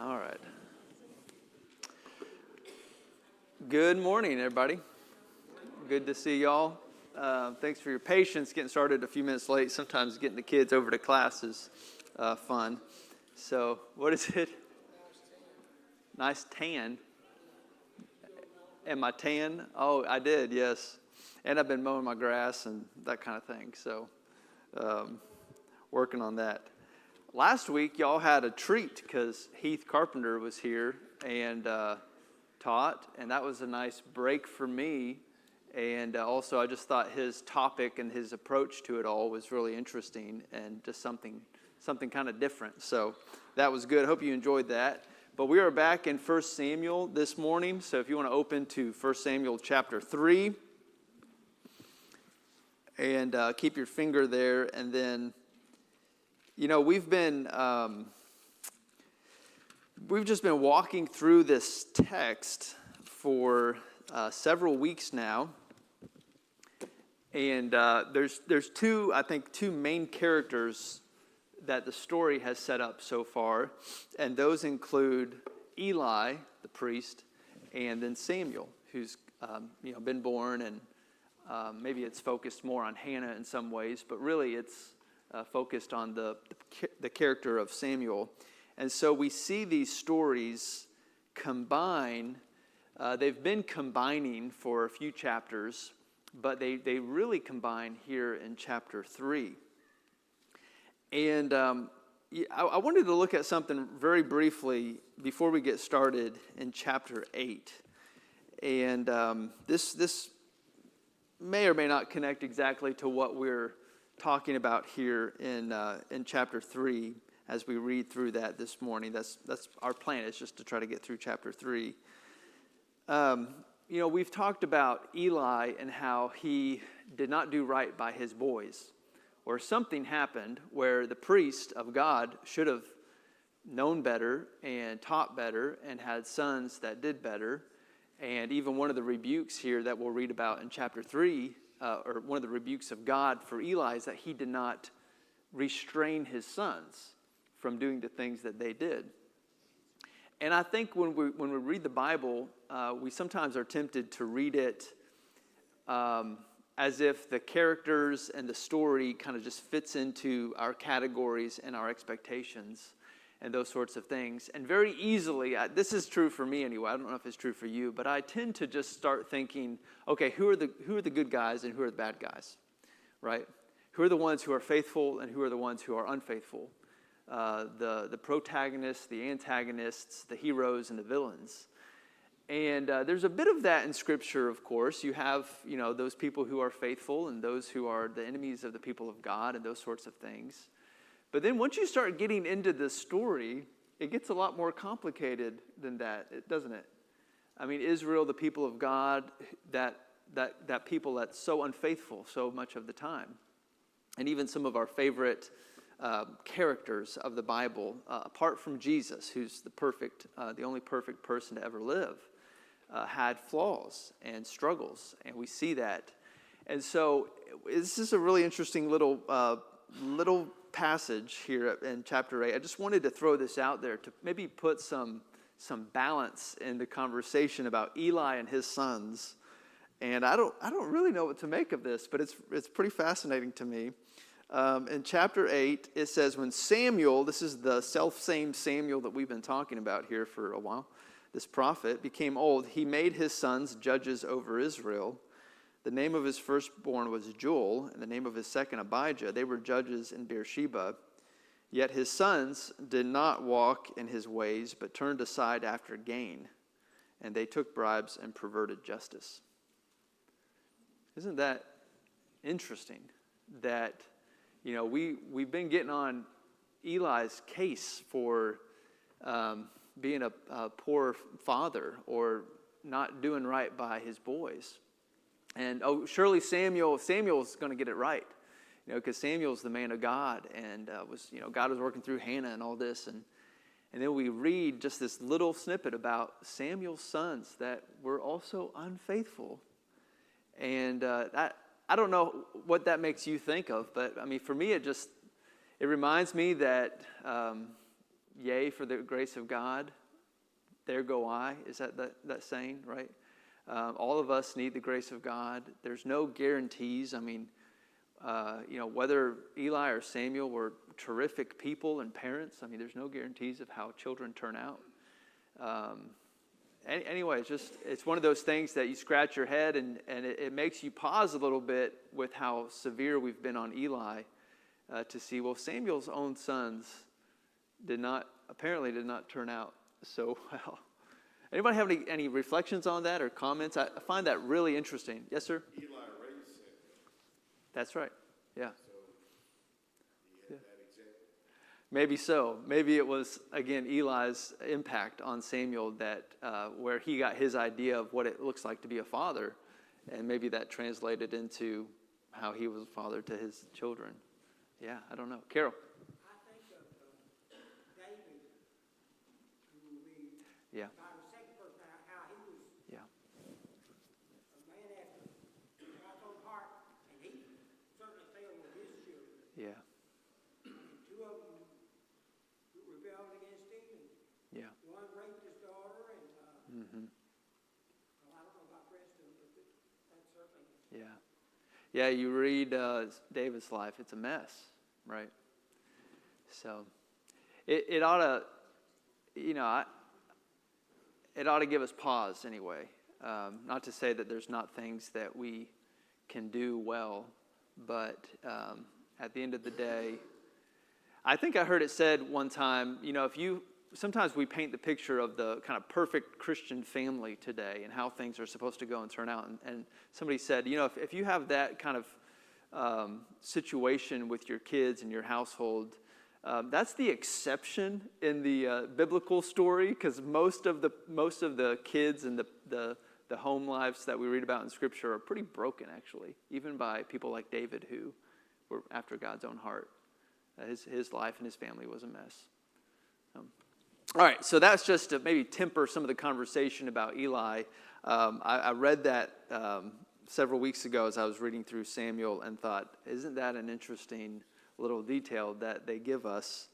All right. Good morning, everybody. Good to see y'all. Thanks for your patience getting started a few minutes late. Sometimes getting the kids over to class is fun. So, what is it? Nice tan. Am I tan? Oh, I did, yes. And I've been mowing my grass and that kind of thing. So, working on that. Last week, y'all had a treat because Heath Carpenter was here and taught, and that was a nice break for me. And also, I just thought his topic and his approach to it all was really interesting and just something kind of different. So that was good. I hope you enjoyed that. But we are back in 1 Samuel this morning. So if you want to open to 1 Samuel chapter 3 and keep your finger there, and then. You know, we've just been walking through this text for several weeks now, and there's two main characters that the story has set up so far, and those include Eli, the priest, and then Samuel, who's been born, and maybe it's focused more on Hannah in some ways, but really it's focused on the character of Samuel. And so we see these stories combine. They've been combining for a few chapters, but they really combine here in chapter 3. And I wanted to look at something very briefly before we get started in chapter 8. And this may or may not connect exactly to what we're talking about here in chapter 3 as we read through that this morning. That's our plan, is just to try to get through chapter 3. We've talked about Eli and how he did not do right by his boys, or something happened where the priest of God should have known better and taught better and had sons that did better. And even one of the rebukes here that we'll read about in chapter 3, or one of the rebukes of God for Eli, is that he did not restrain his sons from doing the things that they did. And I think when we read the Bible, we sometimes are tempted to read it as if the characters and the story kind of just fits into our categories and our expectations and those sorts of things. And very easily, this is true for me anyway, I don't know if it's true for you, but I tend to just start thinking, okay, who are the good guys and who are the bad guys, right? Who are the ones who are faithful and who are the ones who are unfaithful? The protagonists, the antagonists, the heroes, and the villains. And there's a bit of that in Scripture, of course. You have, those people who are faithful and those who are the enemies of the people of God and those sorts of things. But then once you start getting into the story, it gets a lot more complicated than that, doesn't it? I mean, Israel, the people of God, that people that's so unfaithful so much of the time. And even some of our favorite characters of the Bible, apart from Jesus, who's the only perfect person to ever live, had flaws and struggles, and we see that. And so this is a really interesting little passage here in chapter 8. I just wanted to throw this out there to maybe put some balance in the conversation about Eli and his sons. And I don't really know what to make of this, but it's pretty fascinating to me. In chapter 8, it says, when Samuel, this is the self-same Samuel that we've been talking about here for a while, this prophet, became old, he made his sons judges over Israel. The name of his firstborn was Joel, and the name of his second Abijah. They were judges in Beersheba. Yet his sons did not walk in his ways, but turned aside after gain, and they took bribes and perverted justice. Isn't that interesting? That, we've been getting on Eli's case for being a poor father or not doing right by his boys. And surely Samuel's going to get it right, because Samuel's the man of God, and God was working through Hannah and all this, and then we read just this little snippet about Samuel's sons that were also unfaithful, and I don't know what that makes you think of, but I mean, for me, it reminds me that yea, for the grace of God, there go I. Is that saying, right? All of us need the grace of God. There's no guarantees. I mean, whether Eli or Samuel were terrific people and parents, I mean, there's no guarantees of how children turn out. Anyway, it's one of those things that you scratch your head and it makes you pause a little bit with how severe we've been on Eli to see, well, Samuel's own sons apparently did not turn out so well. Anybody have any reflections on that or comments? I find that really interesting. Yes, sir? Eli raised Samuel. That's right. Yeah. So he had that example. Maybe so. Maybe it was, again, Eli's impact on Samuel that where he got his idea of what it looks like to be a father, and maybe that translated into how he was a father to his children. Yeah, I don't know. Carol? I think of David, who we Yeah. about the second person, how he was Yeah. a man after God's own heart, and he certainly failed with his children. Yeah. Two of them rebelled against him, and Yeah. one raped his daughter, and Mm-hmm. well, I don't know about the rest of them, but that's certainly. Yeah. Yeah, you read David's life, it's a mess, right? So it ought to, it ought to give us pause anyway. Not to say that there's not things that we can do well, but at the end of the day, I think I heard it said one time, sometimes we paint the picture of the kind of perfect Christian family today and how things are supposed to go and turn out. And somebody said, if you have that kind of situation with your kids and your household, that's the exception in the biblical story, because most of the kids and the home lives that we read about in Scripture are pretty broken, actually, even by people like David, who were after God's own heart. His life and his family was a mess. All right, so that's just to maybe temper some of the conversation about Eli. I read that several weeks ago as I was reading through Samuel and thought, isn't that an interesting little detail that they give us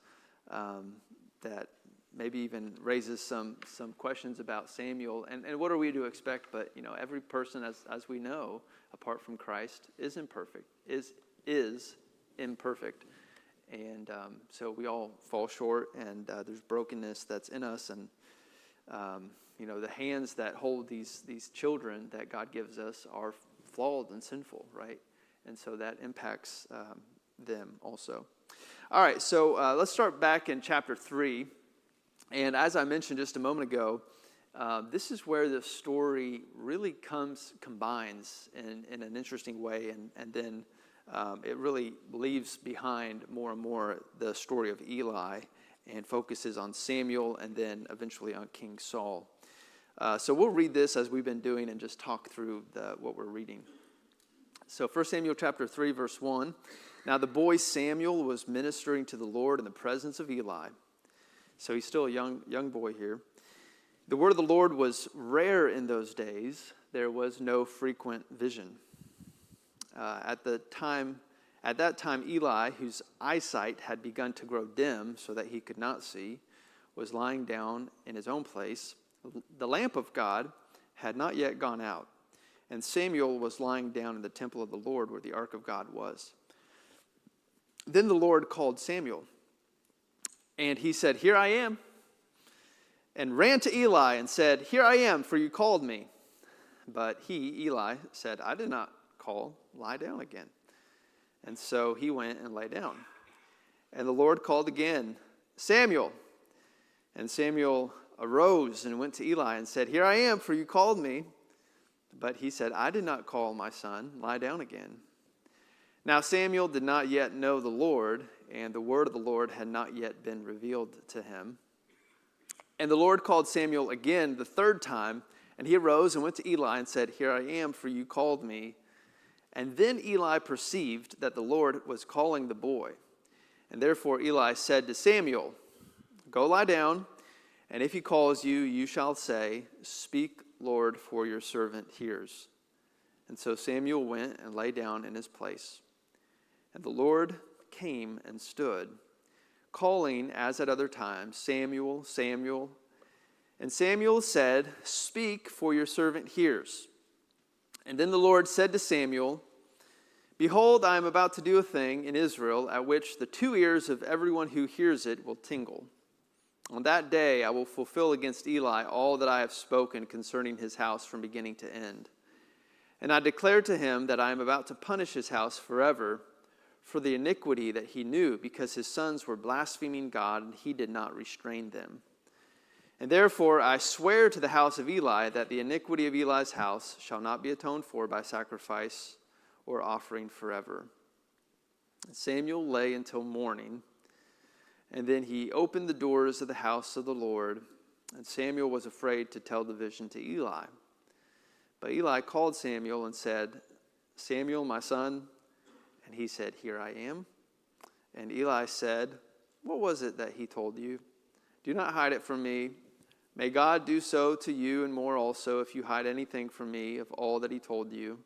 that maybe even raises some questions about Samuel. And what are we to expect? But, every person, as we know, apart from Christ, is imperfect, is imperfect. And so we all fall short, and there's brokenness that's in us. And, the hands that hold these children that God gives us are flawed and sinful, right? And so that impacts them also. All right, so let's start back in chapter 3. And as I mentioned just a moment ago, this is where the story really combines in an interesting way, and then it really leaves behind more and more the story of Eli and focuses on Samuel and then eventually on King Saul. So we'll read this as we've been doing and just talk through what we're reading. So 1 Samuel chapter 3, verse 1. Now the boy Samuel was ministering to the Lord in the presence of Eli. So he's still a young boy here. The word of the Lord was rare in those days. There was no frequent vision. At that time, Eli, whose eyesight had begun to grow dim so that he could not see, was lying down in his own place. The lamp of God had not yet gone out, and Samuel was lying down in the temple of the Lord where the ark of God was. Then the Lord called Samuel, and he said, "Here I am," and ran to Eli and said, "Here I am, for you called me." But he, Eli, said, "I did not call, lie down again." And so he went and lay down. And the Lord called again, "Samuel." And Samuel arose and went to Eli and said, "Here I am, for you called me." But he said, "I did not call, my son, lie down again." Now Samuel did not yet know the Lord, and the word of the Lord had not yet been revealed to him. And the Lord called Samuel again the third time, and he arose and went to Eli and said, "Here I am, for you called me." And then Eli perceived that the Lord was calling the boy. And therefore Eli said to Samuel, "Go lie down, and if he calls you, you shall say, 'Speak, Lord, for your servant hears.'" And so Samuel went and lay down in his place. And the Lord came and stood calling, as at other times, Samuel, Samuel. And Samuel said, Speak, for your servant hears. And then the Lord said to Samuel, Behold, I am about to do a thing in Israel at which the 2 ears of everyone who hears it will tingle. On that day I will fulfill against Eli all that I have spoken concerning his house from beginning to end. And I declare to him that I am about to punish his house forever for the iniquity that he knew, because his sons were blaspheming God, and he did not restrain them. And therefore I swear to the house of Eli that the iniquity of Eli's house shall not be atoned for by sacrifice or offering forever. And Samuel lay until morning, and then he opened the doors of the house of the Lord, and Samuel was afraid to tell the vision to Eli. But Eli called Samuel and said, Samuel, my son. And he said, Here I am. And Eli said, What was it that he told you? Do not hide it from me. May God do so to you and more also if you hide anything from me of all that he told you.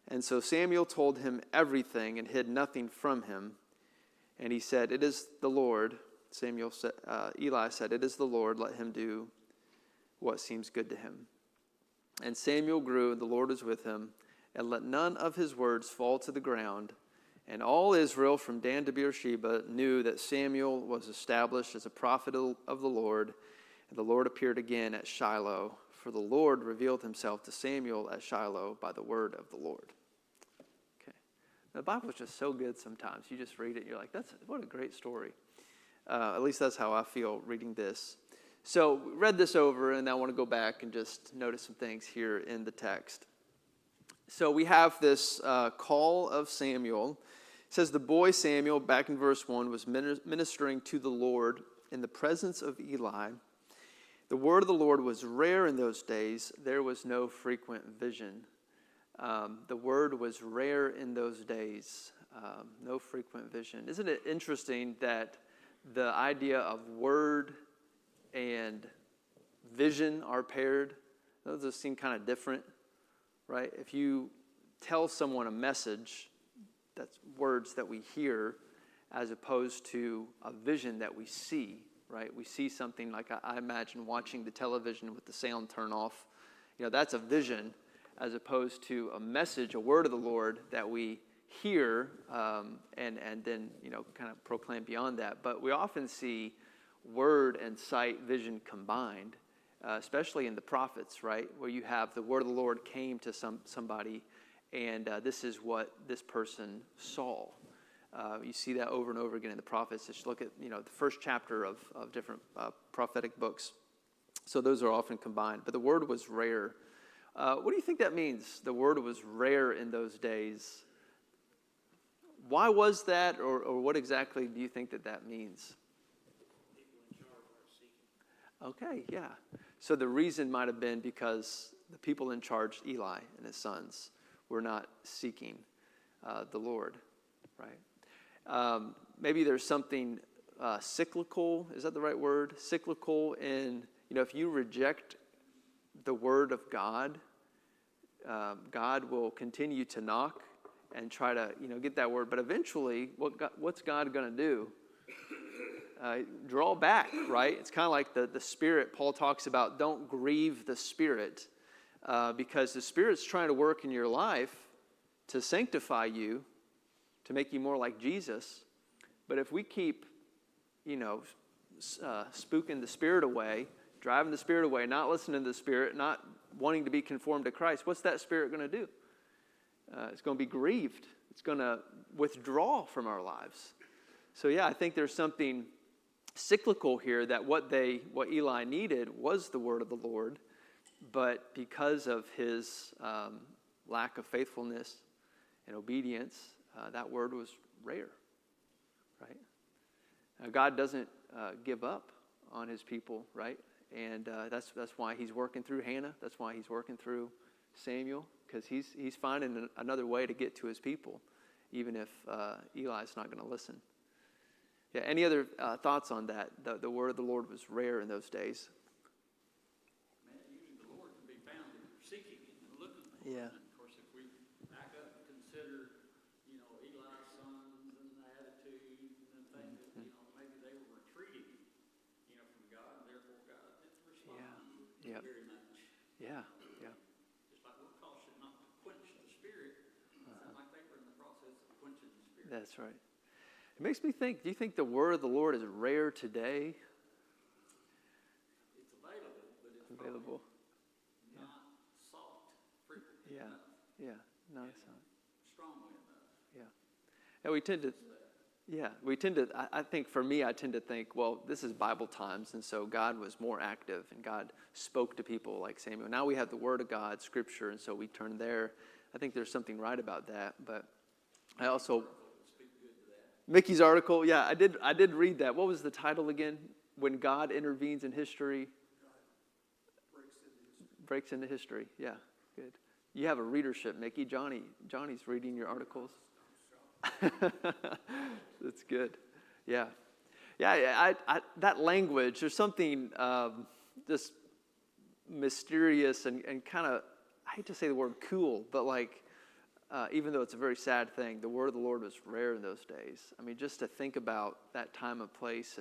And so Samuel told him everything and hid nothing from him. And he said, It is the Lord. Eli said, It is the Lord. Let him do what seems good to him. And Samuel grew, and the Lord was with him, and let none of his words fall to the ground. And all Israel from Dan to Beersheba knew that Samuel was established as a prophet of the Lord. And the Lord appeared again at Shiloh, for the Lord revealed himself to Samuel at Shiloh by the word of the Lord. Okay. The Bible is just so good sometimes. You just read it, you're like, what a great story. At least that's how I feel reading this. So we read this over, and I want to go back and just notice some things here in the text. So we have this call of Samuel. It says the boy Samuel, back in verse 1, was ministering to the Lord in the presence of Eli. The word of the Lord was rare in those days. There was no frequent vision. The word was rare in those days. No frequent vision. Isn't it interesting that the idea of word and vision are paired? Those seem kind of different, right? If you tell someone a message, that's words that we hear as opposed to a vision that we see. Right? We see something like I imagine watching the television with the sound turned off. That's a vision as opposed to a message, a word of the Lord that we hear and then, kind of proclaim beyond that. But we often see word and sight, vision combined, especially in the prophets, right? Where you have the word of the Lord came to somebody and this is what this person saw. You see that over and over again in the prophets. Just look at the first chapter of different prophetic books. So those are often combined. But the word was rare. What do you think that means? The word was rare in those days. Why was that, or what exactly do you think that means? People in charge are seeking. Okay, yeah. So the reason might have been because the people in charge, Eli and his sons, were not seeking the Lord, right? Maybe there's something cyclical. Is that the right word? Cyclical in, if you reject the word of God, God will continue to knock and try to, get that word. But eventually, what's God going to do? Draw back, right? It's kind of like the Spirit. Paul talks about don't grieve the Spirit because the Spirit's trying to work in your life to sanctify you, to make you more like Jesus. But if we keep, spooking the Spirit away, driving the Spirit away, not listening to the Spirit, not wanting to be conformed to Christ, what's that Spirit going to do? It's going to be grieved. It's going to withdraw from our lives. So yeah, I think there's something cyclical here that what Eli needed was the word of the Lord, but because of his lack of faithfulness and obedience, that word was rare, right? God doesn't give up on his people, right? And that's why he's working through Hannah. That's why he's working through Samuel, because he's finding another way to get to his people, even if Eli's not going to listen. Yeah. Any other thoughts on that? The word of the Lord was rare in those days. Man, usually the Lord can be found if you're seeking it and looking for Yeah. it. Of course, if we back up and consider, Eli's sons and the attitude and the things that, maybe Yeah, yeah. Just like we're cautioned not to quench the spirit, it sounds like they were in the process of quenching the spirit. That's right. It makes me think, do you think the word of the Lord is rare today? It's available, but it's Available? probably not sought frequently Yeah, enough, yeah. No, it's not. strongly enough. Yeah. And we tend to, I think for me, I tend to think, well, this is Bible times, and so God was more active, and God spoke to people like Samuel. Now we have the Word of God, Scripture, and so we turn there. I think there's something right about that, but I also, Mickey's article, yeah, I did read that. What was the title again? When God intervenes in history? Breaks into history. Yeah, good. You have a readership, Mickey. Johnny's reading your articles. That's good. Yeah. Yeah, that language, there's something just mysterious and kind of, I hate to say the word cool, but like, even though it's a very sad thing, the word of the Lord was rare in those days. I mean, just to think about that time and place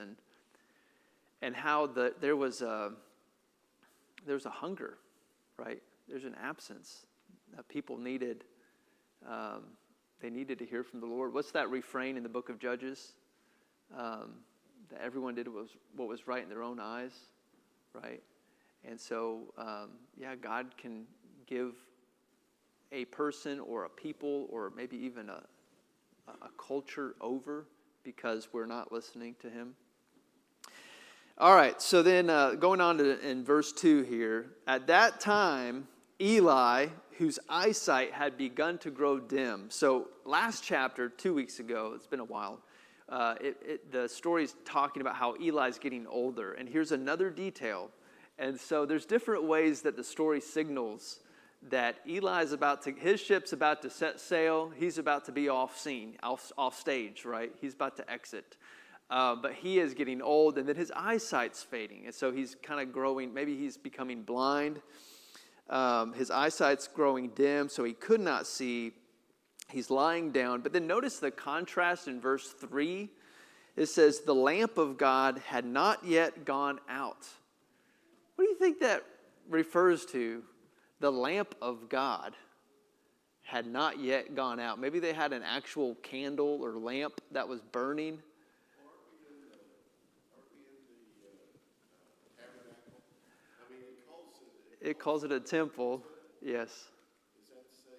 and how there was a hunger, right? There's an absence that people needed. They needed to hear from the Lord. What's that refrain in the book of Judges? That everyone did what was right in their own eyes, right? And so, God can give a person or a people or maybe even a culture over because we're not listening to him. All right, so then going on in verse 2 here. At that time, Eli, whose eyesight had begun to grow dim. So last chapter, 2 weeks ago, it's been a while, the story's talking about how Eli's getting older. And here's another detail. And so there's different ways that the story signals that his ship's about to set sail. He's about to be off stage, right? He's about to exit. But he is getting old, and then his eyesight's fading. And so he's kind of growing, maybe he's becoming blind. His eyesight's growing dim, so he could not see. He's lying down. But then notice the contrast in verse 3. It says, the lamp of God had not yet gone out. What do you think that refers to? The lamp of God had not yet gone out. Maybe they had an actual candle or lamp that was burning. Aren't we in the tabernacle? I mean, It calls it a temple. Yes. Is that safe?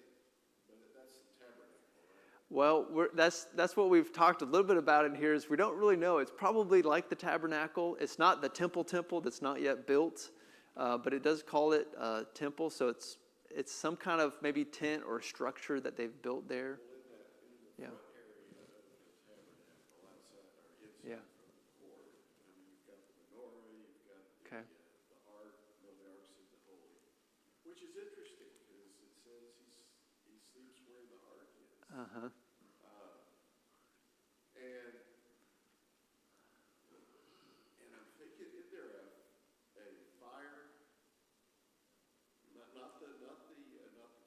But that's the tabernacle, right? Well, that's what we've talked a little bit about in here is we don't really know. It's probably like the tabernacle. It's not the temple that's not yet built, but it does call it a temple. So it's some kind of maybe tent or structure that they've built there. Yeah. Yeah. Okay. The ark, the ark's in the holy, which is interesting because it says he sleeps where the ark is. Uh-huh. And I'm thinking, is there a fire? Not the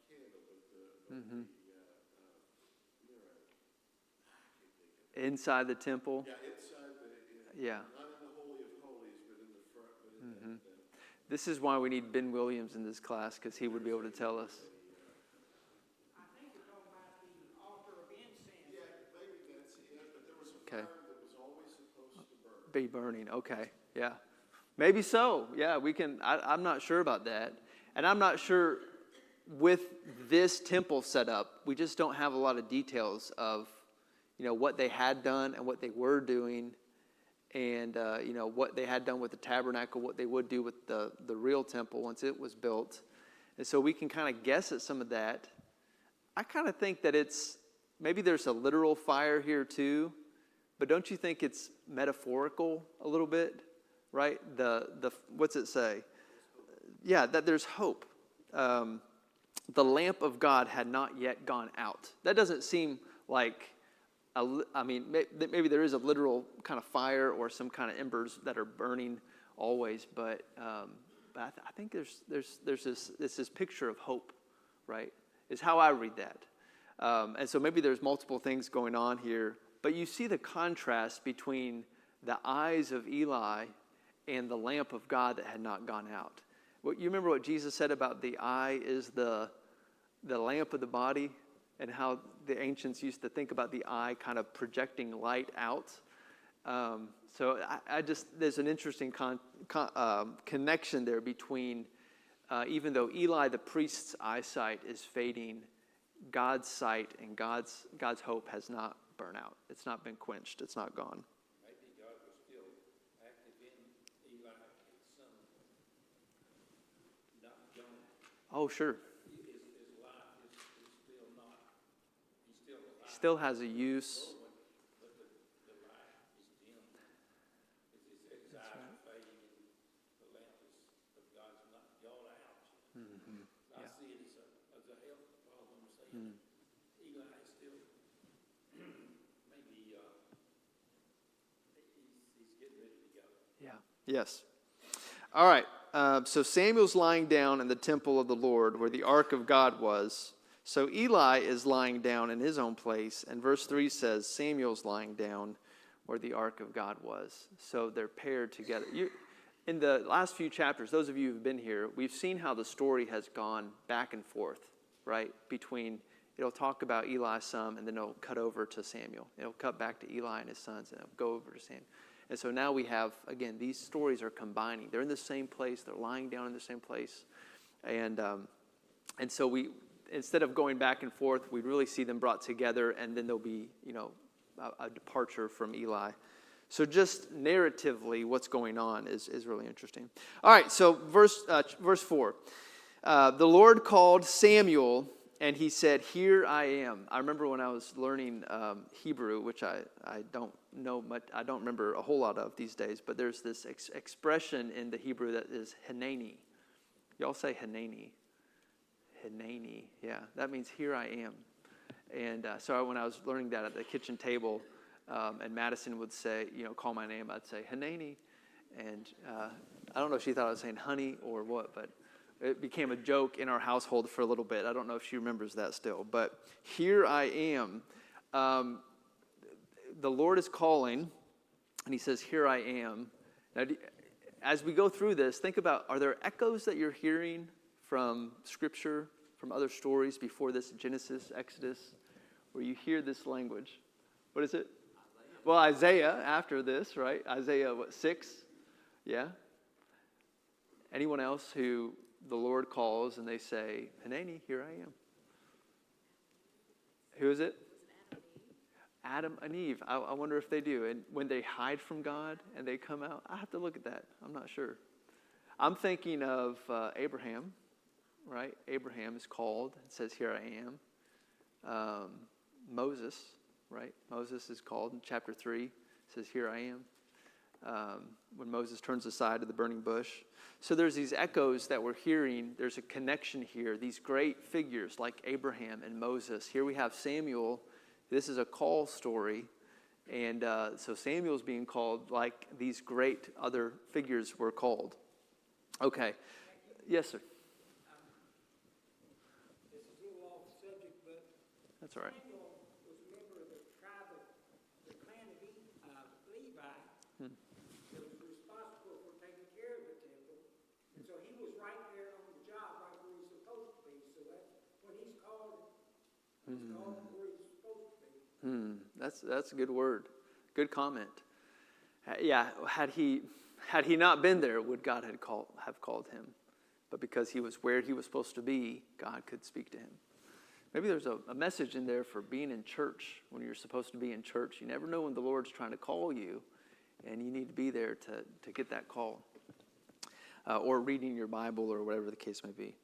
candle, but Mm-hmm. I can't think of it. Inside the temple. Yeah, inside Yeah. not in the Holy of Holies, but in the front, but in Mm-hmm. that This is why we need Ben Williams in this class, because he would be able to tell us. I think you're talking about the altar of incense. yeah, maybe that's it, but there was a Okay. fire that was always supposed to burn. Be burning. Okay. Yeah. Maybe so. Yeah, we can. I'm not sure about that. And I'm not sure with this temple set up, we just don't have a lot of details of, what they had done and what they were doing. And, what they had done with the tabernacle, what they would do with the real temple once it was built. And so we can kind of guess at some of that. I kind of think that maybe there's a literal fire here too, but don't you think it's metaphorical a little bit, right? What's it say? Yeah, that there's hope. The lamp of God had not yet gone out. That doesn't seem like, maybe there is a literal kind of fire or some kind of embers that are burning always, but I think there's this picture of hope, right? Is how I read that. And so maybe there's multiple things going on here, but you see the contrast between the eyes of Eli and the lamp of God that had not gone out. What you remember what Jesus said about the eye is the lamp of the body, and how the ancients used to think about the eye kind of projecting light out. So I just, there's an interesting connection there between, even though Eli the priest's eyesight is fading, God's sight and God's hope has not burned out. It's not been quenched. It's not gone. Maybe God was still active in Eli, his son, not gone. Oh, sure. His life is still not, he's still alive. Still has a use. But the light is dim. His eyes are fading, and the lamp of God's not gone out. Mm-hmm. I Yeah. see it as a health problem, saying Eli is still, maybe he's getting ready to go. Yeah. Yes. All right. So Samuel's lying down in the temple of the Lord where the ark of God was. So Eli is lying down in his own place. And verse 3 says Samuel's lying down where the ark of God was. So they're paired together. In the last few chapters, those of you who've been here, we've seen how the story has gone back and forth, right? Between, it'll talk about Eli some, and then it'll cut over to Samuel. It'll cut back to Eli and his sons, and it'll go over to Samuel. And so now we have, again, these stories are combining. They're in the same place. They're lying down in the same place. And so we, instead of going back and forth, we really see them brought together, and then there'll be, a departure from Eli. So just narratively, what's going on is really interesting. All right, so verse 4. The Lord called Samuel, and he said, "Here I am." I remember when I was learning Hebrew, which I don't know much, I don't remember a whole lot of these days, but there's this expression in the Hebrew that is Hineni. Y'all say Hineni. Hineni, yeah, that means here I am. And so when I was learning that at the kitchen table, and Madison would say, call my name, I'd say Hineni. And I don't know if she thought I was saying honey or what, but it became a joke in our household for a little bit. I don't know if she remembers that still. But here I am. The Lord is calling, and he says, "Here I am." Now, as we go through this, think about, are there echoes that you're hearing from Scripture, from other stories before this, Genesis, Exodus, where you hear this language? What is it? Well, Isaiah after this, right? Isaiah, 6? Yeah? Anyone else who the Lord calls and they say, "Hineni, here I am"? Who is it? Adam and Eve. I wonder if they do. And when they hide from God and they come out, I have to look at that. I'm not sure. I'm thinking of Abraham, right? Abraham is called and says, "Here I am." Moses, right? Moses is called in chapter 3, says, "Here I am." When Moses turns aside to the burning bush. So there's these echoes that we're hearing. There's a connection here. These great figures like Abraham and Moses. Here we have Samuel. This is a call story. And so Samuel's being called like these great other figures were called. Okay. Yes, sir. This is a little off subject, but That's all right. Samuel was a member of the tribe of the clan of Levi that was responsible for taking care of the temple. And so he was right there on the job, right where he's supposed to be. So that's when he's called where he's supposed to be. That's a good word. Good comment. Yeah, had he not been there, would God have called him? But because he was where he was supposed to be, God could speak to him. Maybe there's a message in there for being in church when you're supposed to be in church. You never know when the Lord's trying to call you, and you need to be there to get that call. Or reading your Bible or whatever the case may be.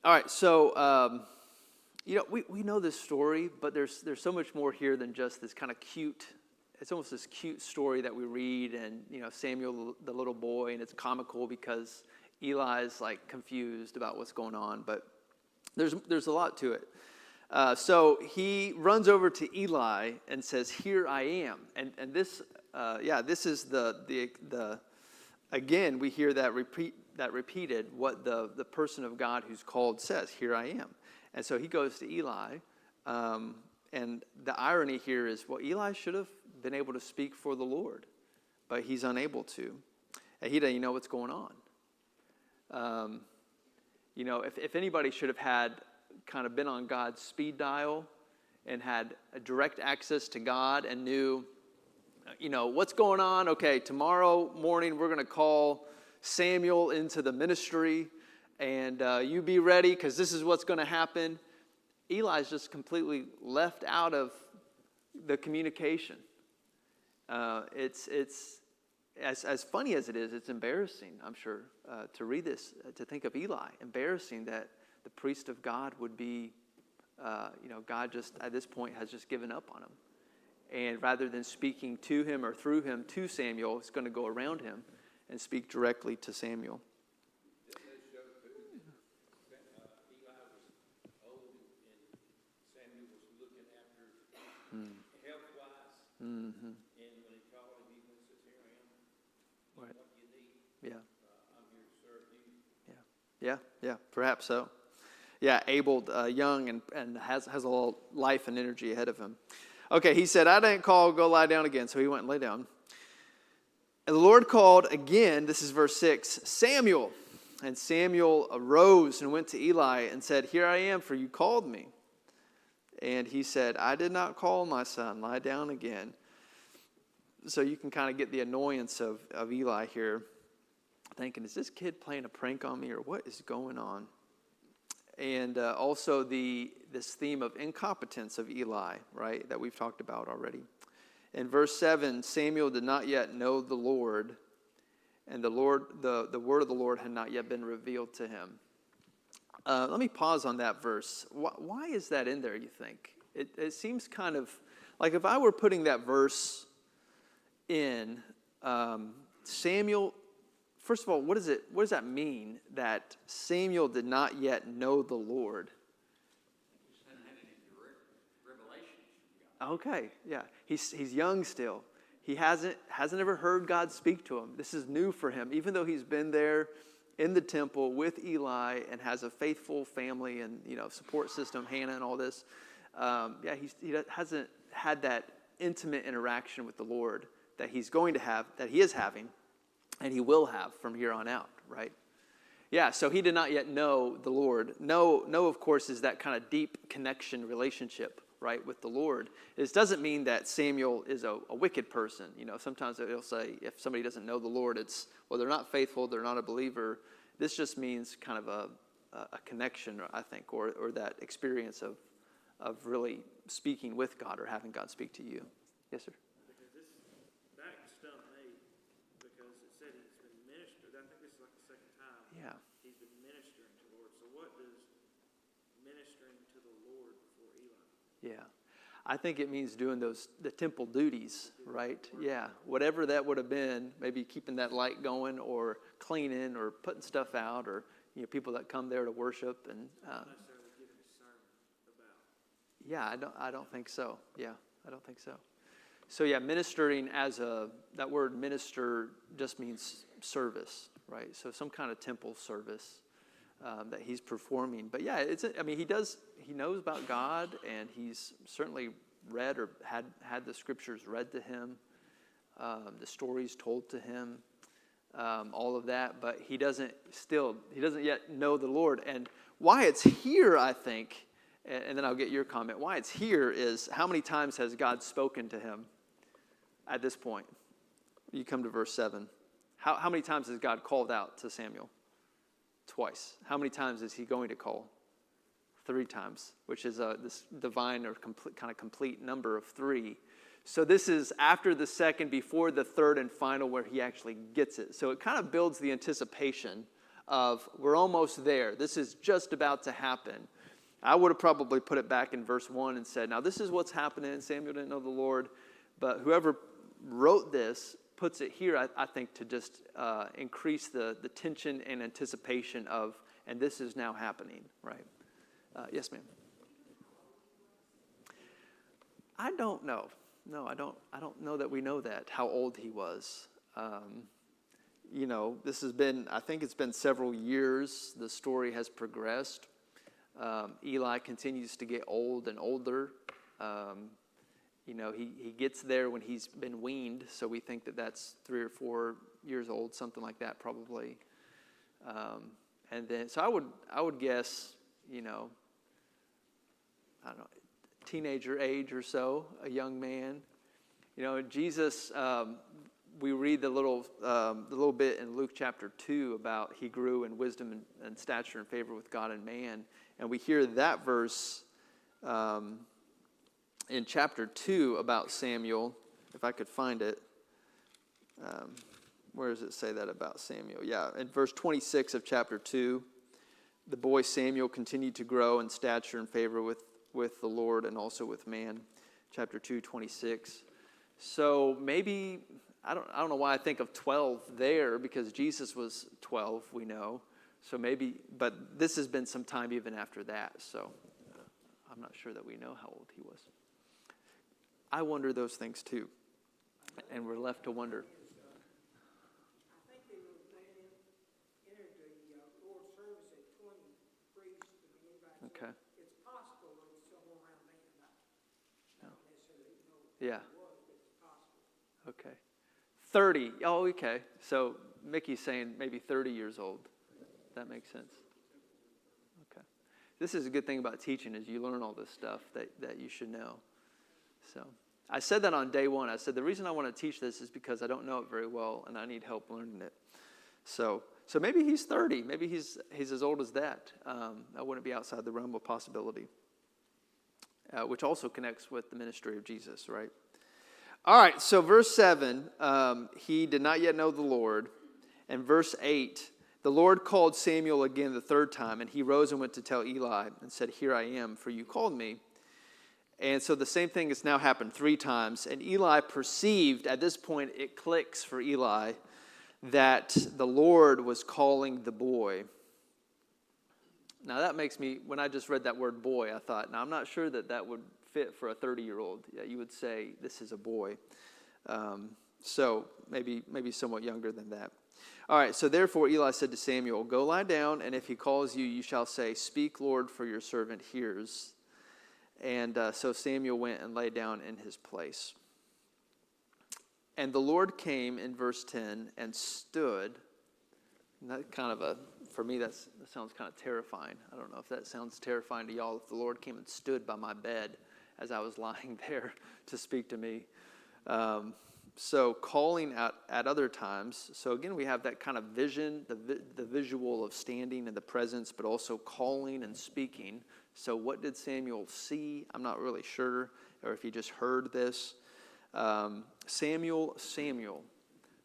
All right, so we know this story, but there's so much more here than just this kind of cute. It's almost this cute story that we read, and Samuel, the little boy, and it's comical because Eli's like confused about what's going on, but there's a lot to it. So he runs over to Eli and says, "Here I am," and this this is the again we hear that repeated what the person of God who's called says, "Here I am," and so he goes to Eli, and the irony here is, well, Eli should have been able to speak for the Lord, but he's unable to. And he doesn't even know what's going on. You know, if anybody should have had kind of been on God's speed dial and had a direct access to God and knew, you know, what's going on? Okay, tomorrow morning we're going to call Samuel into the ministry, and you be ready because this is what's going to happen. Eli's just completely left out of the communication. It's as funny as it is, it's embarrassing, I'm sure, to read this, to think of Eli. Embarrassing that the priest of God would be, God just at this point has just given up on him. And rather than speaking to him or through him to Samuel, it's going to go around him and speak directly to Samuel. Doesn't it show too, Eli was old and Samuel was looking after health-wise. Mm-hmm. And when he called him, he went and says, "Here I am. Right. What you need. Yeah. I'm here to serve you." Yeah, perhaps so. Yeah, able, young, and has a little life and energy ahead of him. Okay, he said, "I didn't call, go lie down again." So he went and lay down. And the Lord called again, this is verse 6, "Samuel." And Samuel arose and went to Eli and said, "Here I am, for you called me." And he said, "I did not call, my son, lie down again." So you can kind of get the annoyance of Eli here, thinking, is this kid playing a prank on me, or what is going on? And also this theme of incompetence of Eli, right, that we've talked about already. In verse 7, Samuel did not yet know the Lord, and the word of the Lord had not yet been revealed to him. Let me pause on that verse. Why is that in there, you think? It seems kind of like if I were putting that verse in, Samuel, first of all, what does that mean that Samuel did not yet know the Lord? He just hadn't had any revelations from God. Okay, yeah. He's young still. He hasn't ever heard God speak to him. This is new for him, even though he's been there in the temple with Eli and has a faithful family and support system, Hannah and all this. He hasn't had that intimate interaction with the Lord that he's going to have, that he is having, and he will have from here on out, right? Yeah, so he did not yet know the Lord. Know, of course, is that kind of deep connection relationship, right, with the Lord. This doesn't mean that Samuel is a wicked person. Sometimes it'll say if somebody doesn't know the Lord, it's, well, they're not faithful, they're not a believer. This just means kind of a connection, I think, or that experience of really speaking with God or having God speak to you. Yes, sir? Because that stumped me, because it said he's been ministered. I think this is like the second time. Yeah. He's been ministering to the Lord. So what does ministering to the Lord for Eli? Yeah. I think it means doing the temple duties, right? Yeah. Whatever that would have been, maybe keeping that light going or cleaning or putting stuff out or people that come there to worship and Not necessarily giving a sermon about. yeah, I don't think so. Yeah, I don't think so. So yeah, ministering that word minister just means service, right? So some kind of temple service that he's performing. But yeah, he knows about God, and he's certainly read or had the scriptures read to him, the stories told to him, all of that. But he doesn't yet know the Lord. And why it's here, I think, and then I'll get your comment. Why it's here is how many times has God spoken to him at this point? You come to verse 7. How many times has God called out to Samuel? Twice. How many times is he going to call? 3 times, which is this divine or complete number of 3. So this is after the second, before the third and final where he actually gets it. So it kind of builds the anticipation of we're almost there. This is just about to happen. I would have probably put it back in verse 1 and said, now this is what's happening. Samuel didn't know the Lord. But whoever wrote this puts it here, I think, to just increase the tension and anticipation of, and this is now happening, right? Yes, ma'am. I don't know. No, I don't know that we know that, how old he was. This has been, I think it's been several years. The story has progressed. Eli continues to get old and older. He gets there when he's been weaned, so we think that that's 3 or 4 years old, something like that probably. And then, so I would guess, you know, I don't know, teenager age or so, a young man. You know, Jesus, we read the little bit in Luke chapter 2 about he grew in wisdom and stature and favor with God and man. And we hear that verse in chapter 2 about Samuel, if I could find it. Where does it say that about Samuel? Yeah, in verse 26 of chapter 2, the boy Samuel continued to grow in stature and favor with the Lord and also with man. Chapter 2, 26. So maybe, I don't know why I think of 12 there, because Jesus was 12, we know. So maybe, but this has been some time even after that, so I'm not sure that we know how old he was. I wonder those things too, and we're left to wonder. I think they were planning, entered the Lord's service at 20 priests to be invited. Okay. It's possible it was somewhere around there. Not necessarily know Yeah. what it was, but it's possible. Okay. 30. Oh, okay. So Mickey's saying maybe 30 years old. That makes sense. Okay. This is a good thing about teaching, is you learn all this stuff that you should know. So I said that on day one. I said the reason I want to teach this is because I don't know it very well and I need help learning it. So maybe he's 30. Maybe he's as old as that. I wouldn't be outside the realm of possibility. Which also connects with the ministry of Jesus, right? All right, so verse 7, he did not yet know the Lord. And verse 8, the Lord called Samuel again the third time, and he rose and went to tell Eli and said, "Here I am, for you called me." And so the same thing has now happened 3 times. And Eli perceived, at this point it clicks for Eli, that the Lord was calling the boy. Now that makes me, when I just read that word boy, I thought, now I'm not sure that would fit for a 30-year-old. Yeah, you would say this is a boy. So maybe somewhat younger than that. All right, so therefore Eli said to Samuel, "Go lie down, and if he calls you, you shall say, 'Speak, Lord, for your servant hears.'" And so Samuel went and lay down in his place. And the Lord came in verse 10 and stood. And that kind of for me, that sounds kind of terrifying. I don't know if that sounds terrifying to y'all, if the Lord came and stood by my bed as I was lying there to speak to me. So calling out at other times. So again, we have that kind of vision, the visual of standing in the presence, but also calling and speaking. So what did Samuel see? I'm not really sure, or if he just heard this. Samuel.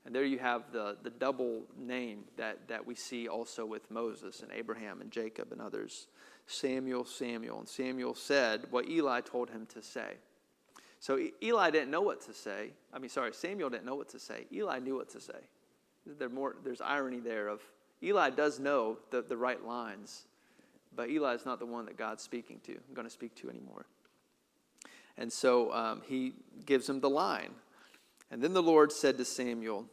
And there you have the double name that we see also with Moses and Abraham and Jacob and others. Samuel. And Samuel said what Eli told him to say. So Eli didn't know what to say. Samuel didn't know what to say. Eli knew what to say. There's irony there of Eli does know the right lines, but Eli is not the one that God's speaking to. I'm going to speak to anymore. And so he gives him the line. And then the Lord said to Samuel,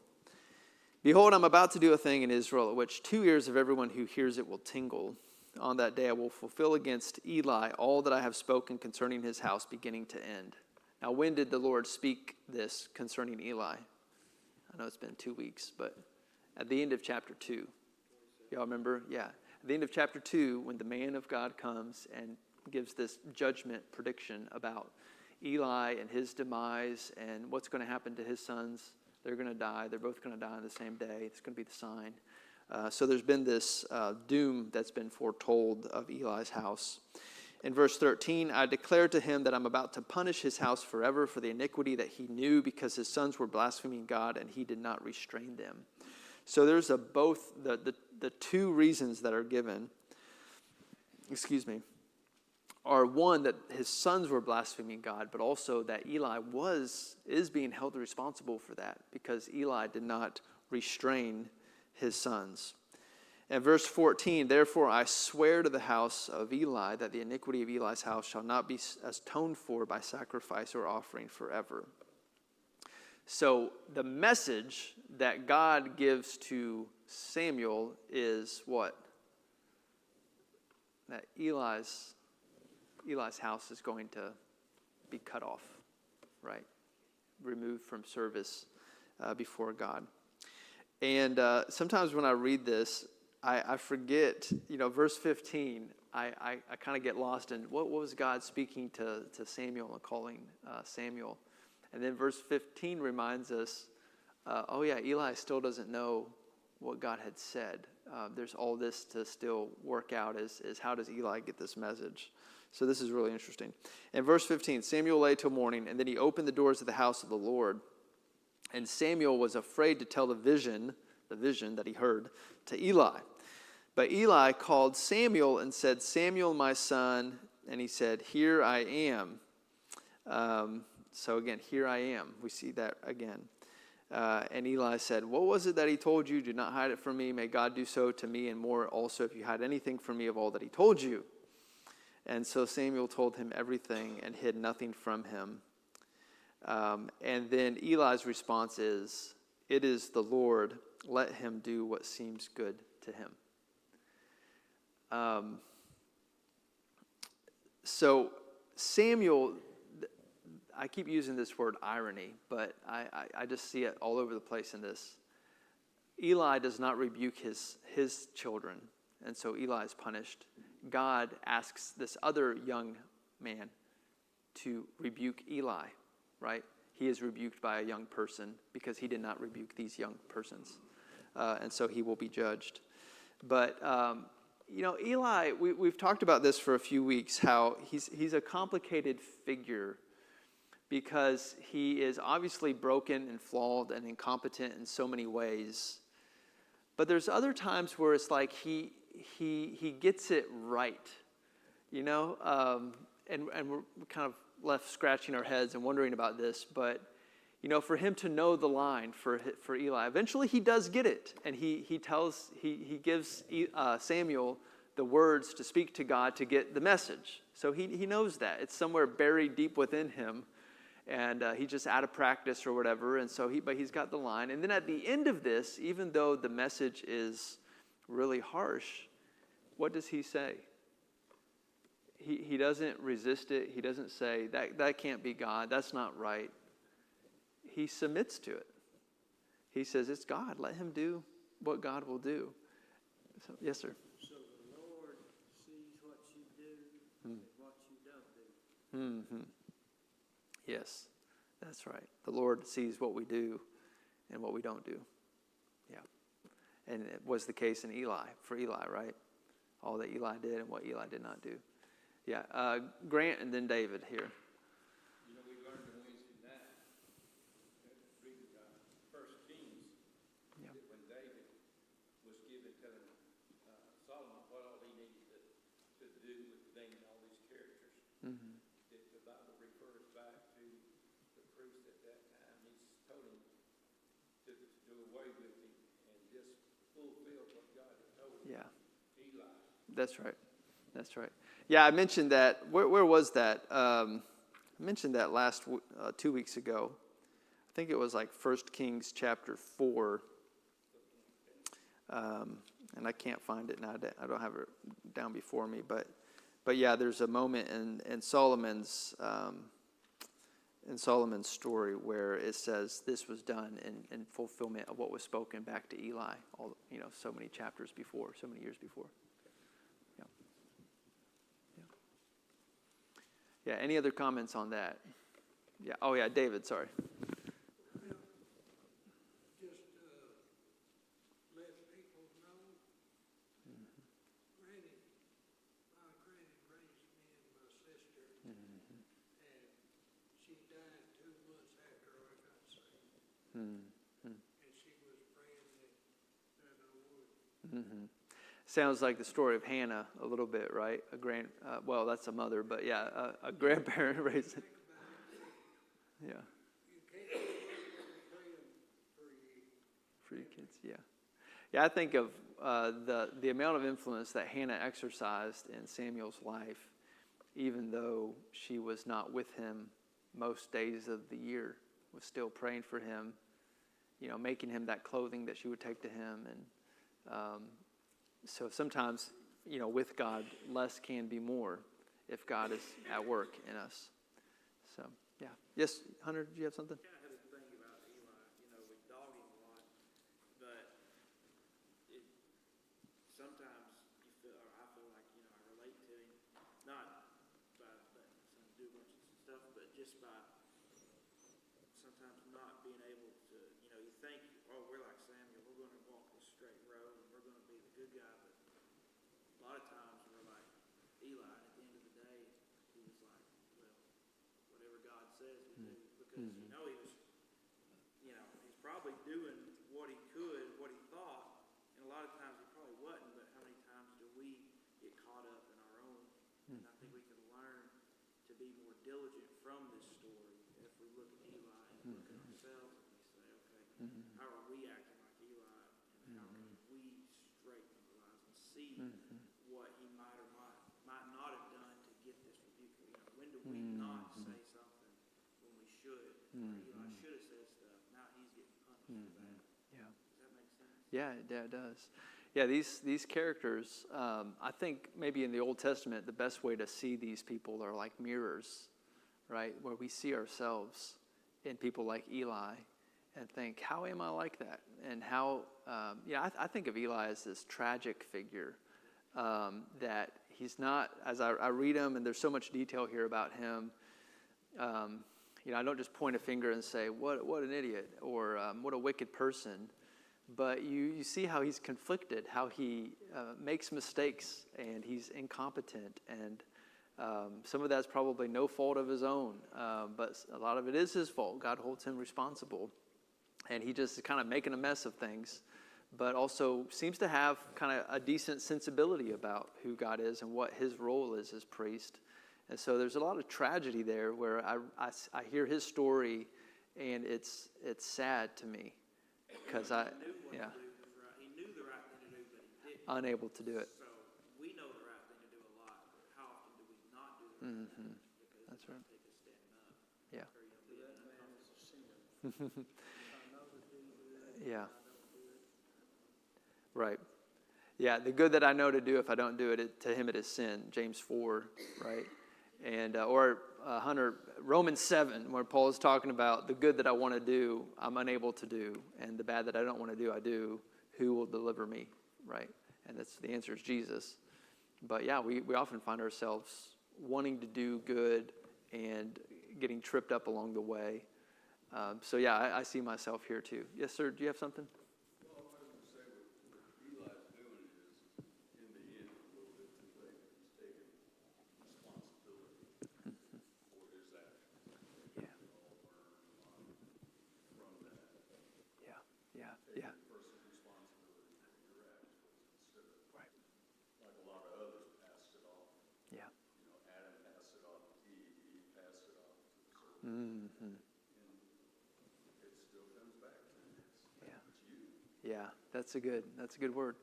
"Behold, I'm about to do a thing in Israel at which 2 ears of everyone who hears it will tingle. On that day I will fulfill against Eli all that I have spoken concerning his house, beginning to end." Now, when did the Lord speak this concerning Eli? I know it's been 2 weeks, but at the end of chapter 2. Y'all remember? Yeah. At the end of chapter 2, when the man of God comes and gives this judgment prediction about Eli and his demise and what's going to happen to his sons. They're going to die. They're both going to die on the same day. It's going to be the sign. So there's been this doom that's been foretold of Eli's house. In verse 13, "I declare to him that I'm about to punish his house forever for the iniquity that he knew, because his sons were blaspheming God and he did not restrain them." So there's both the 2 reasons that are given. Are one, that his sons were blaspheming God, but also that Eli is being held responsible for that, because Eli did not restrain his sons. And verse 14, "Therefore I swear to the house of Eli that the iniquity of Eli's house shall not be atoned for by sacrifice or offering forever." So the message that God gives to Samuel is what? That Eli's house is going to be cut off, right? Removed from service before God. And sometimes when I read this, I forget, verse 15, I kind of get lost in what was God speaking to Samuel and calling Samuel. And then verse 15 reminds us, Eli still doesn't know what God had said. There's all this to still work out is how does Eli get this message? So this is really interesting. In verse 15, Samuel lay till morning, and then he opened the doors of the house of the Lord. And Samuel was afraid to tell the vision that he heard, to Eli. But Eli called Samuel and said, Samuel, my son. And he said, here I am. So again, here I am. We see that again. And Eli said, what was it that he told you? Do not hide it from me. May God do so to me and more also if you hide anything from me of all that he told you. And so Samuel told him everything and hid nothing from him. And then Eli's response is, it is the Lord. Let him do what seems good to him. So Samuel, I keep using this word irony, but I just see it all over the place in this. Eli does not rebuke his children, and so Eli is punished. God asks this other young man to rebuke Eli, right? He is rebuked by a young person because he did not rebuke these young persons. And so he will be judged. But, Eli, we've talked about this for a few weeks, how he's a complicated figure because he is obviously broken and flawed and incompetent in so many ways. But there's other times where it's like he gets it right, and we're kind of left scratching our heads and wondering about this. But, for him to know the line for Eli, eventually he does get it. And he gives Samuel the words to speak to God to get the message. So he knows that. It's somewhere buried deep within him. And he's just out of practice or whatever. And so but he's got the line. And then at the end of this, even though the message is really harsh, what does he say? He doesn't resist it. He doesn't say, that can't be God. That's not right. He submits to it. He says, it's God. Let him do what God will do. So, yes, sir. So the Lord sees what you do and what you don't do. Mm-hmm. Yes, that's right. The Lord sees what we do and what we don't do. Yeah. And it was the case for Eli, right? All that Eli did and what Eli did not do. Yeah. Grant and then David here. We learned on Wednesday night, reading First Kings, that when David was given telling Solomon what all he needed to do with naming all these characters, that the Bible refers back to the priest at that time. He's told him to do away with him and just fulfill what God had told him. Yeah. Eli. That's right. That's right. Yeah, I mentioned that. Where was that? I mentioned that last 2 weeks ago. I think it was like 1 Kings chapter 4. And I can't find it now. I don't have it down before me. But yeah, there's a moment in Solomon's story where it says this was done in fulfillment of what was spoken back to Eli. So many chapters before, so many years before. Yeah, any other comments on that? Yeah. Oh, yeah, David, sorry. Just let people know. Granny raised me and my sister, and she died 2 months after I got saved. And she was praying that I would. Sounds like the story of Hannah a little bit, right? Well, that's a mother, but yeah, a grandparent raising. Yeah. You can't praying For your kids, yeah. Yeah, I think of the amount of influence that Hannah exercised in Samuel's life, even though she was not with him most days of the year, was still praying for him, making him that clothing that she would take to him. And so sometimes, with God, less can be more if God is at work in us. So, yeah. Yes, Hunter, did you have something? Kind of had a thing about Eli, we dog him a lot, but so just by sometimes not being able to, you think, oh, we're like Samuel, we're going to walk this straight road and we're going to be the good guy, but a lot of times we're like Eli, and at the end of the day, he was like, well, whatever God says we do, because he was, he's probably doing what he could, what he thought, and a lot of times he probably wasn't, but how many times do we get caught up in our own? And I think we can learn to be more diligent from this story if we look at Eli and look at ourselves and we say, okay, how are we acting like Eli, and how can we straighten our lives and see what he might or might not have done to get this rebuke? When do we not say something when we should? Eli should have said stuff. Now he's getting punished for that. Yeah. Does that make sense? Yeah, it does. Yeah, these characters, I think maybe in the Old Testament, the best way to see these people are like mirrors, right? Where we see ourselves in people like Eli and think, how am I like that? And how, I think of Eli as this tragic figure that he's not, as I read him, and there's so much detail here about him, I don't just point a finger and say, what an idiot, or what a wicked person. But you see how he's conflicted, how he makes mistakes, and he's incompetent, and some of that's probably no fault of his own, but a lot of it is his fault. God holds him responsible, and he just is kind of making a mess of things, but also seems to have kind of a decent sensibility about who God is and what his role is as priest. And so there's a lot of tragedy there where I hear his story, and it's sad to me. Because He knew the right thing to do, but he didn't. Unable to do it. So we know the right thing to do a lot, but how often do we not do the right thing? Because That's it's right. take us standing up. Yeah. Or, being uncomfortable. Yeah. Right. Yeah, the good that I know to do, if I don't do it, to him it is sin. James 4, right? And Hunter, Romans 7, where Paul is talking about the good that I want to do, I'm unable to do, and the bad that I don't want to do, I do. Who will deliver me, right? And the answer is Jesus. But yeah, we often find ourselves wanting to do good and getting tripped up along the way. So yeah, I see myself here too. Yes, sir. Do you have something? Well, I was going to say what Eli's doing is, in the end, a little bit too late. He's taking responsibility for his actions. Yeah. We all learn from that. Yeah. Taking personal responsibility for your actions instead of, Right. like a lot of others, passed it off. Yeah. Adam passed it off to Eve passed it off to the serpent. Mm-hmm. And it still comes back to it's you. Yeah, that's a good word.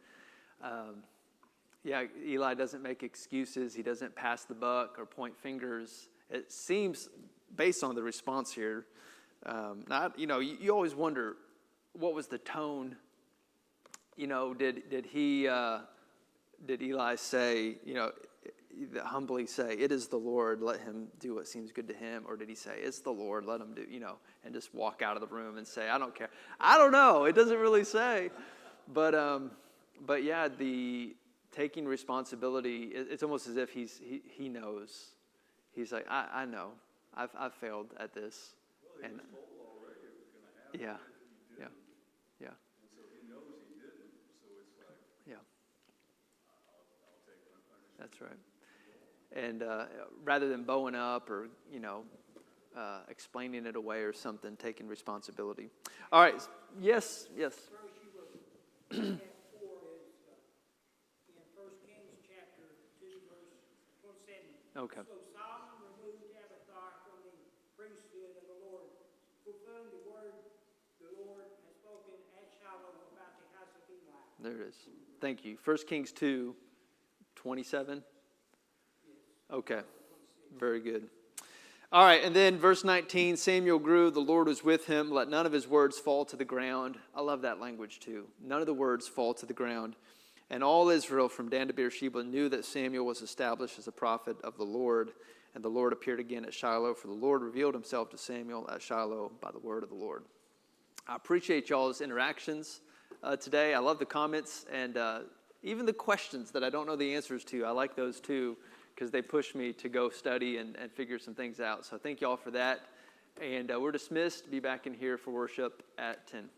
Eli doesn't make excuses. He doesn't pass the buck or point fingers. It seems, based on the response here, you always wonder, what was the tone? Did Eli say, humbly say, it is the Lord, let him do what seems good to him? Or did he say, it's the Lord, let him do, and just walk out of the room and say, I don't care. I don't know. It doesn't really say. But yeah, the taking responsibility, it's almost as if he knows. He's like, I know. I've failed at this. Well, he was told already it was going to happen. Yeah. If he didn't. Yeah. And so he knows he didn't. So it's like, Yeah. I'll take my punishment. That's right. And rather than bowing up or, explaining it away or something, taking responsibility. All right. Yes. Verse you were looking at for is in 1 Kings chapter 2, verse 27. Okay. So Solomon removed Abiathar from the priesthood of the Lord, fulfilling the word the Lord has spoken at Shiloh about the house of Eli. There it is. Thank you. 1 Kings 2, 27. Okay. Very good. All right, and then verse 19, Samuel grew, the Lord was with him, let none of his words fall to the ground. I love that language too. None of the words fall to the ground. And all Israel from Dan to Beersheba knew that Samuel was established as a prophet of the Lord. And the Lord appeared again at Shiloh, for the Lord revealed himself to Samuel at Shiloh by the word of the Lord. I appreciate y'all's interactions today. I love the comments and even the questions that I don't know the answers to. I like those too, because they pushed me to go study and figure some things out. So thank y'all for that. And we're dismissed. Be back in here for worship at 10.